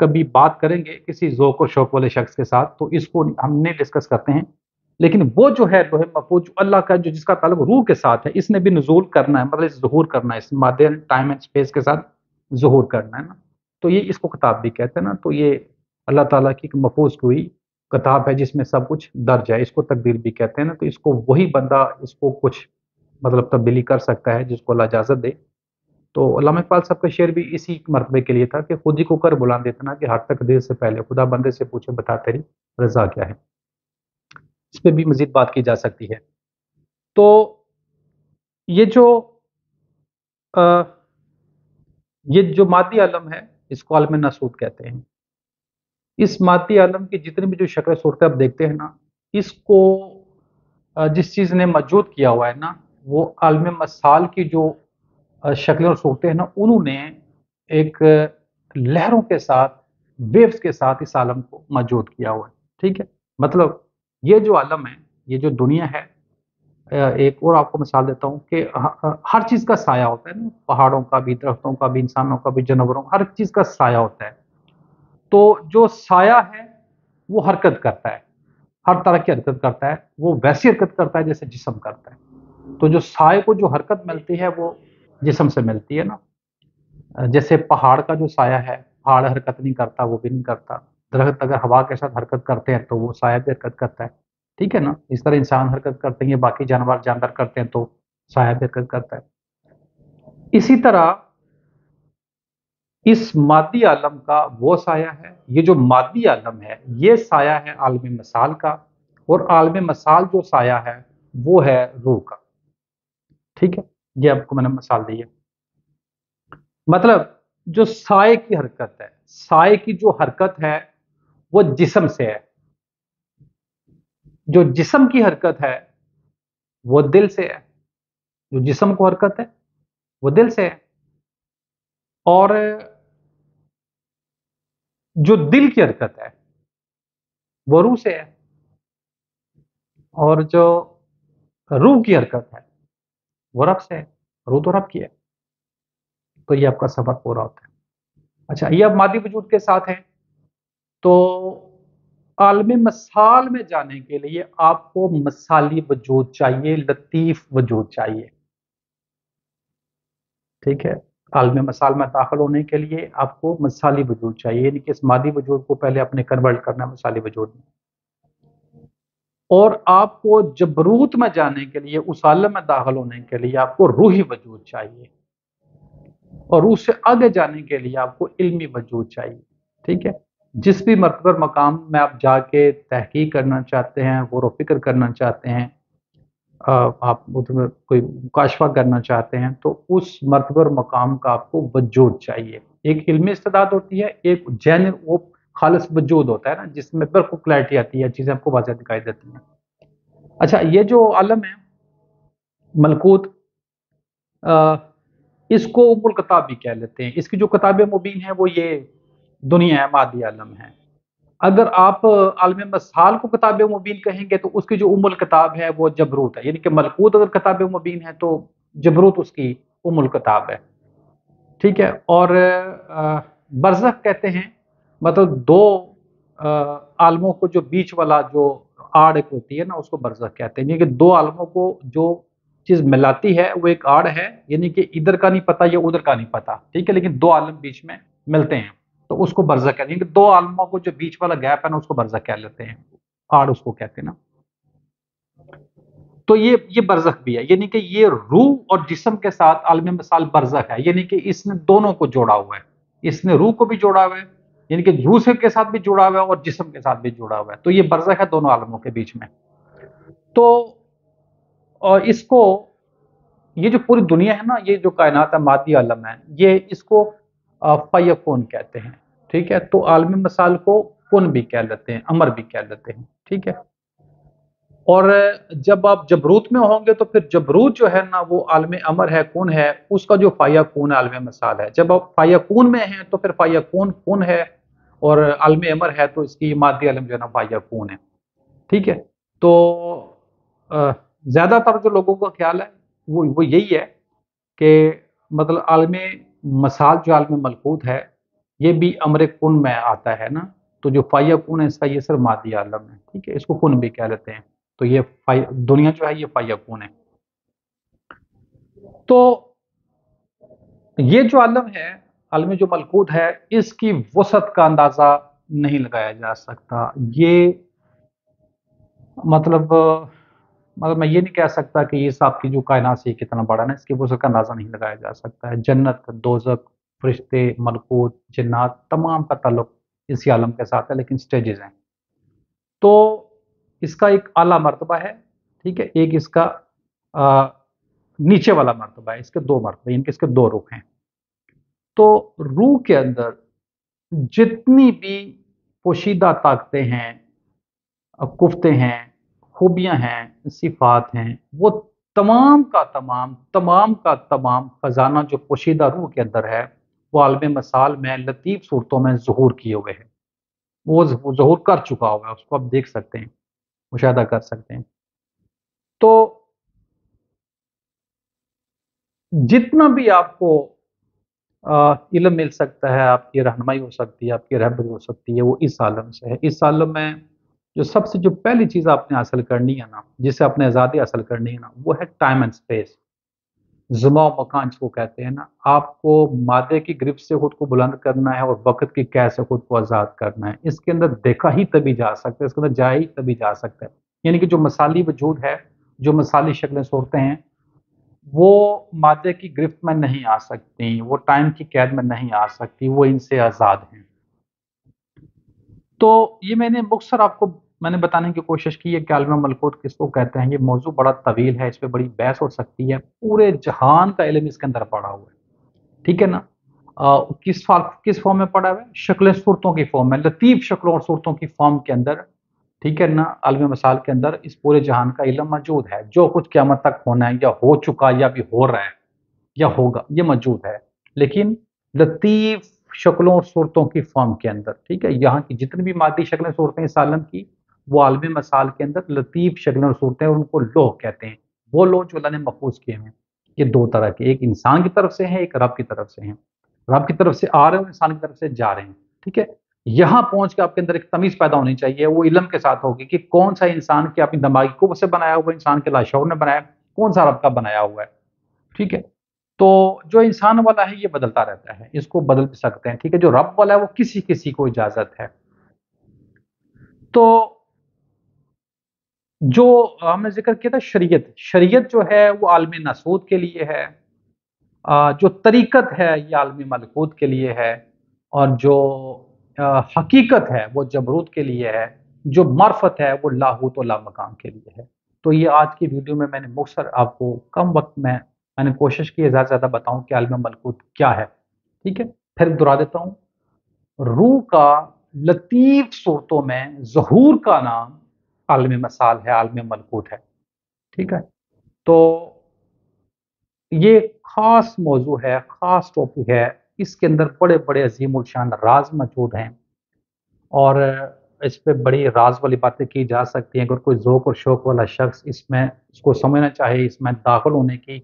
کبھی بات کریں گے کسی ذوق و شوق والے شخص کے ساتھ، تو اس کو ہم نہیں ڈسکس کرتے ہیں، لیکن وہ جو ہے لوح محفوظ جو اللہ کا جو جس کا تعلق روح کے ساتھ ہے، اس نے بھی نزول کرنا ہے، مطلب ظہور کرنا ہے، اس مادے ٹائم اینڈ اسپیس کے ساتھ ظہور کرنا ہے نا، تو یہ اس کو کتاب بھی کہتے ہیں نا، تو یہ اللہ تعالیٰ کی ایک محفوظ ہوئی کتاب ہے جس میں سب کچھ درج ہے، اس کو تقدیر بھی کہتے ہیں نا، تو اس کو وہی بندہ اس کو کچھ مطلب تبدیلی کر سکتا ہے جس کو اللہ اجازت دے۔ تو علامہ اقبال صاحب کا شعر بھی اسی مرتبے کے لیے تھا کہ خود ہی کو کر بلند اتنا کہ ہر تقدیر سے پہلے خدا بندے سے پوچھے بتا تیری رضا کیا ہے۔ اس پہ بھی مزید بات کی جا سکتی ہے۔ تو یہ جو مادی عالم ہے اس کو عالم ناسوت کہتے ہیں۔ اس مادی عالم کی جتنی بھی جو شکل صورتیں آپ دیکھتے ہیں نا، اس کو جس چیز نے موجود کیا ہوا ہے نا، وہ عالم مسال کی جو شکلیں اور صورتیں ہیں نا، انہوں نے ایک لہروں کے ساتھ ویوز کے ساتھ اس عالم کو موجود کیا ہوا ہے، ٹھیک ہے۔ مطلب یہ جو عالم ہے، یہ جو دنیا ہے، ایک اور آپ کو مثال دیتا ہوں کہ ہر چیز کا سایہ ہوتا ہے نا، پہاڑوں کا بھی، درختوں کا بھی، انسانوں کا بھی، جانوروں کا، ہر چیز کا سایہ ہوتا ہے۔ تو جو سایہ ہے وہ حرکت کرتا ہے، ہر طرح کی حرکت کرتا ہے، وہ ویسی حرکت کرتا ہے جیسے جسم کرتا ہے۔ تو جو سائے کو جو حرکت ملتی ہے وہ جسم سے ملتی ہے نا، جیسے پہاڑ کا جو سایہ ہے، پہاڑ حرکت نہیں کرتا، وہ بھی نہیں کرتا۔ درخت اگر ہوا کے ساتھ حرکت کرتے ہیں تو وہ سایہ بھی حرکت کرتا ہے، ٹھیک ہے نا۔ اس طرح انسان حرکت کرتے ہیں، باقی جانور کرتے ہیں تو سایہ بھی حرکت کرتا ہے۔ اسی طرح اس مادی عالم کا وہ سایہ ہے، یہ جو مادی عالم ہے یہ سایہ ہے عالم مثال کا، اور عالم مثال جو سایہ ہے وہ ہے روح کا، ٹھیک ہے۔ یہ آپ کو میں نے مثال دی ہے۔ مطلب جو سائے کی حرکت ہے، سائے کی جو حرکت ہے وہ جسم سے ہے، جو جسم کی حرکت ہے وہ دل سے ہے، جو جسم کو حرکت ہے وہ دل سے ہے، اور جو دل کی حرکت ہے وہ روح سے ہے، اور جو روح کی حرکت ہے وہ رب سے ہے، روح تو رب کی ہے۔ تو یہ آپ کا سفر پورا ہوتا ہے۔ اچھا، یہ اب مادی وجود کے ساتھ ہے، تو عالم مثال میں جانے کے لیے آپ کو مثالی وجود چاہیے، لطیف وجود چاہیے، ٹھیک ہے۔ عالم مثال میں داخل ہونے کے لیے آپ کو مثالی وجود چاہیے، یعنی کہ اس مادی وجود کو پہلے اپنے کنورٹ کرنا ہے مثالی وجود میں، اور آپ کو جبروت میں جانے کے لیے، اس عالم میں داخل ہونے کے لیے آپ کو روحی وجود چاہیے، اور روح سے آگے جانے کے لیے آپ کو علمی وجود چاہیے، ٹھیک ہے۔ جس بھی مرتبہ مقام میں آپ جا کے تحقیق کرنا چاہتے ہیں، غور و فکر کرنا چاہتے ہیں، آپ کوئی مکاشفہ کرنا چاہتے ہیں، تو اس مرتبہ مقام کا آپ کو وجود چاہیے۔ ایک علمی استعداد ہوتی ہے، ایک جین وہ خالص وجود ہوتا ہے نا، جس میں بالکل کلیئرٹی آتی ہے، چیزیں آپ کو واضح دکھائی دیتی ہیں۔ اچھا، یہ جو عالم ہے ملکوت، اس کو ام الکتاب بھی کہہ لیتے ہیں۔ اس کی جو کتاب مبین ہے وہ یہ دنیا ہے، مادی عالم ہے۔ اگر آپ عالم مثال کو کتاب مبین کہیں گے تو اس کی جو ام الکتاب ہے وہ جبروت ہے، یعنی کہ ملکوت اگر کتاب مبین ہے تو جبروت اس کی ام الکتاب ہے، ٹھیک ہے۔ اور برزخ کہتے ہیں، مطلب دو عالموں کو جو بیچ والا جو آڑ ایک ہوتی ہے نا، اس کو برزخ کہتے ہیں، یعنی کہ دو عالموں کو جو چیز ملاتی ہے وہ ایک آڑ ہے، یعنی کہ ادھر کا نہیں پتا یا ادھر کا نہیں پتا، ٹھیک ہے، لیکن دو عالم بیچ میں ملتے ہیں تو اس کو برزخ کہتے ہیں، یعنی کہ دو عالموں کو جو بیچ والا گیپ ہے نا اس کو برزخ کہہ لیتے ہیں، آڑ اس کو کہتے ہیں نا۔ تو یہ برزخ بھی ہے، یعنی کہ یہ روح اور جسم کے ساتھ عالم مثال برزخ ہے، یعنی کہ اس نے دونوں کو جوڑا ہوا ہے، اس نے روح کو بھی جوڑا ہوا ہے، یعنی کہ روح کے ساتھ بھی جوڑا ہوا ہے اور جسم کے ساتھ بھی جوڑا ہوا ہے، تو یہ برزخ ہے دونوں عالموں کے بیچ میں۔ تو اور اس کو یہ جو پوری دنیا ہے نا، یہ جو کائنات ہے، مادی عالم ہے، یہ اس کو فیکون کہتے ہیں، ٹھیک ہے۔ تو عالم مثال کو کن بھی کہہ لیتے ہیں، امر بھی کہہ لیتے ہیں، ٹھیک ہے۔ اور جب آپ جبروت میں ہوں گے تو پھر جبروت جو ہے نا وہ عالم امر ہے، کن ہے، اس کا جو فیکون عالم مثال ہے۔ جب آپ فیکون میں ہیں تو پھر فیکون کن ہے، اور عالم امر ہے تو اس کی مادی عالم جو ہے نا فیکون ہے، ٹھیک ہے۔ تو زیادہ تر جو لوگوں کا خیال ہے وہ یہی ہے کہ مطلب عالم مثال جو عالم ملکوت ہے یہ بھی امر کن میں آتا ہے نا، تو جو فیکون ہے اس کا یہ صرف مادی عالم ہے، ٹھیک ہے، اس کو کن بھی کہہ لیتے ہیں، تو یہ دنیا جو ہے یہ فیکون ہے۔ تو یہ جو عالم ہے، عالم جو ملکوت ہے، اس کی وسعت کا اندازہ نہیں لگایا جا سکتا۔ یہ مطلب میں یہ نہیں کہہ سکتا کہ یہ صاحب کی جو کائنات سے کتنا بڑا ہے، اس کی وسعت کا اندازہ نہیں لگایا جا سکتا ہے۔ جنت، دوزخ، فرشتے، ملکوت، جنات، تمام کا تعلق اسی عالم کے ساتھ ہے، لیکن سٹیجز ہیں۔ تو اس کا ایک اعلیٰ مرتبہ ہے، ٹھیک ہے، ایک اس کا نیچے والا مرتبہ ہے، اس کے دو مرتبے، ان کے اس کے دو رخ ہیں۔ تو روح کے اندر جتنی بھی پوشیدہ طاقتیں ہیں، کفتے ہیں، خوبیاں ہیں، صفات ہیں، وہ تمام کا تمام خزانہ جو پوشیدہ روح کے اندر ہے، وہ عالم مثال میں لطیف صورتوں میں ظہور کیے ہوئے ہیں، وہ ظہور کر چکا ہوا ہے، اس کو آپ دیکھ سکتے ہیں، مشاہدہ کر سکتے ہیں۔ تو جتنا بھی آپ کو علم مل سکتا ہے، آپ کی رہنمائی ہو سکتی ہے، آپ کی رہبری ہو سکتی ہے، وہ اس عالم سے ہے۔ اس عالم میں جو سب سے جو پہلی چیز آپ نے حاصل کرنی ہے نا، جسے آپ نے آزادی حاصل کرنی ہے نا، وہ ہے ٹائم اینڈ اسپیس، زمان و مکان جس کو کہتے ہیں نا۔ آپ کو مادے کی گرفت سے خود کو بلند کرنا ہے اور وقت کی قید سے خود کو آزاد کرنا ہے۔ اس کے اندر دیکھا ہی تبھی جا سکتا ہے، اس کے اندر جایا ہی تبھی جا سکتا ہے۔ یعنی کہ جو مثالی وجود ہے، جو مثالی شکلیں صورتیں ہیں، وہ مادے کی گرفت میں نہیں آ سکتی، وہ ٹائم کی قید میں نہیں آ سکتی، وہ ان سے آزاد ہیں۔ تو یہ میں نے مختصر آپ کو میں نے بتانے کی کوشش کی ہے کہ عالم ملکوت کس کو کہتے ہیں۔ یہ موضوع بڑا طویل ہے، اس پہ بڑی بحث ہو سکتی ہے، پورے جہان کا علم اس کے اندر پڑا ہوا ہے، ٹھیک ہے نا۔ کس فارم میں پڑا ہوا ہے؟ شکلیں صورتوں کی فارم میں، لطیف شکلوں اور صورتوں کی فارم کے اندر، ٹھیک ہے نا، عالم مثال کے اندر اس پورے جہان کا علم موجود ہے۔ جو کچھ قیامت تک ہونا ہے، یا ہو چکا، یا بھی ہو رہا ہے، یا ہوگا، یہ موجود ہے، لیکن لطیف شکلوں اور صورتوں کی فارم کے اندر، ٹھیک ہے۔ یہاں کی جتنی بھی مادی شکلیں صورتیں اس عالم کی، وہ عالم مثال کے اندر لطیف شکلیں اور صورتیں، اور ان کو لوح کہتے ہیں۔ وہ لوح جو اللہ نے محفوظ کیے ہیں، یہ دو طرح کے، ایک انسان کی طرف سے ہیں، ایک رب کی طرف سے ہیں۔ رب کی طرف سے آ رہے ہیں اور انسان کی طرف سے جا رہے ہیں، ٹھیک ہے۔ یہاں پہنچ کے آپ کے اندر ایک تمیز پیدا ہونی چاہیے، وہ علم کے ساتھ ہوگی کہ کون سا انسان کے اپنی دماغی قوت سے بنایا ہوا، انسان کے لاشعور نے بنایا، کون سا رب کا بنایا ہوا ہے، ٹھیک ہے۔ تو جو انسان والا ہے یہ بدلتا رہتا ہے، اس کو بدل بھی سکتے ہیں، ٹھیک ہے۔ جو رب والا ہے وہ کسی کسی کو اجازت ہے۔ تو جو ہم نے ذکر کیا تھا شریعت جو ہے وہ عالم ناسوت کے لیے ہے، جو طریقت ہے یہ عالم ملکوت کے لیے ہے، اور جو حقیقت ہے وہ جبروت کے لیے ہے، جو معرفت ہے وہ لاہوت و لامکان کے لیے ہے۔ تو یہ آج کی ویڈیو میں نے مختصر آپ کو کم وقت میں نے کوشش کی ہے زیادہ سے زیادہ بتاؤں کہ عالم ملکوت کیا ہے، ٹھیک ہے۔ پھر دہرا دیتا ہوں، روح کا لطیف صورتوں میں ظہور کا نام عالم مثال ہے، عالم ملکوت ہے، ٹھیک ہے۔ تو یہ خاص موضوع ہے، خاص ٹاپک ہے، اس کے اندر بڑے بڑے عظیم الشان راز موجود ہیں، اور اس پہ بڑی راز والی باتیں کی جا سکتی ہیں۔ اگر کوئی ذوق اور شوق والا شخص اس کو سمجھنا چاہے، اس میں داخل ہونے کی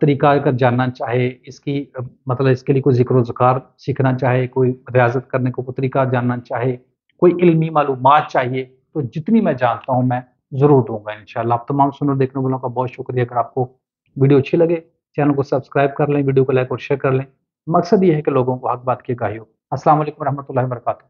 طریقہ اگر جاننا چاہے، اس کی مطلب اس کے لیے کوئی ذکر و ذکار سیکھنا چاہے، کوئی ریاضت کرنے کو طریقہ جاننا چاہے، کوئی علمی معلومات چاہیے، تو جتنی میں جانتا ہوں میں ضرور دوں گا انشاءاللہ۔ آپ تمام سننے اور دیکھنے والوں کا بہت شکریہ۔ اگر آپ کو ویڈیو اچھی لگے، چینل کو سبسکرائب کر لیں، ویڈیو کو لائک اور شیئر کر لیں۔ مقصد یہ ہے کہ لوگوں کو حق بات کی آگاہی ہو۔ السلام علیکم ورحمۃ اللہ وبرکاتہ۔